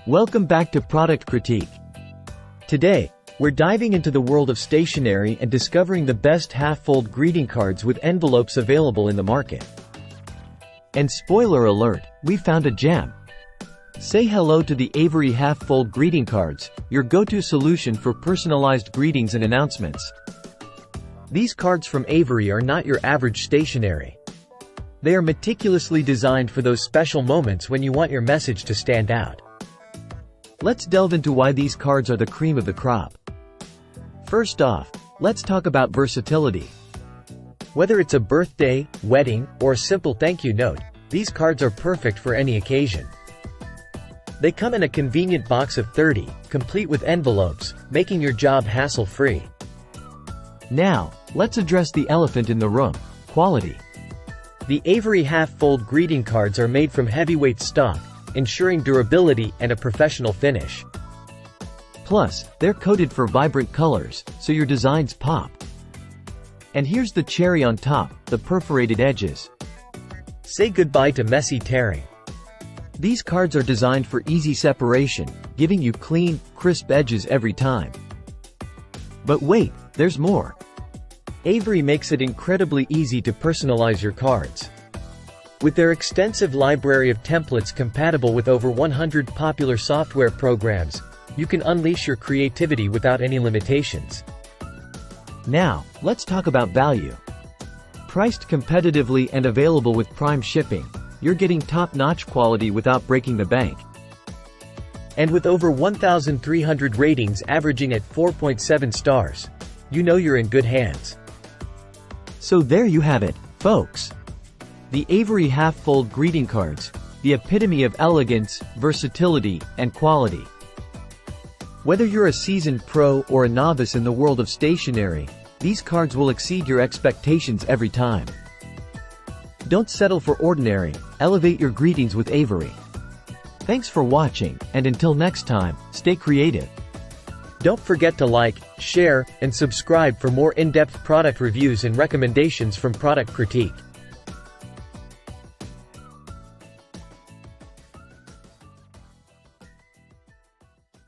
Welcome back to Product Critique. Today, we're diving into the world of stationery and discovering the best half-fold greeting cards with envelopes available in the market. And spoiler alert, we found a gem. Say hello to the Avery half-fold greeting cards, your go-to solution for personalized greetings and announcements. These cards from Avery are not your average stationery. They are meticulously designed for those special moments when you want your message to stand out. Let's delve into why these cards are the cream of the crop. First off, let's talk about versatility. Whether it's a birthday, wedding, or a simple thank you note, these cards are perfect for any occasion. They come in a convenient box of 30, complete with envelopes, making your job hassle-free. Now, let's address the elephant in the room: quality. The Avery half-fold greeting cards are made from heavyweight stock, ensuring durability and a professional finish. Plus, they're coated for vibrant colors, so your designs pop. And here's the cherry on top: the perforated edges. Say goodbye to messy tearing. These cards are designed for easy separation, giving you clean, crisp edges every time. But wait, there's more. Avery makes it incredibly easy to personalize your cards. With their extensive library of templates compatible with over 100 popular software programs, you can unleash your creativity without any limitations. Now, let's talk about value. Priced competitively and available with Prime shipping, you're getting top-notch quality without breaking the bank. And with over 1,300 ratings averaging at 4.7 stars, you know you're in good hands. So there you have it, folks. The Avery half-fold greeting cards, the epitome of elegance, versatility, and quality. Whether you're a seasoned pro or a novice in the world of stationery, these cards will exceed your expectations every time. Don't settle for ordinary, elevate your greetings with Avery. Thanks for watching, and until next time, stay creative. Don't forget to like, share, and subscribe for more in-depth product reviews and recommendations from Product Critique.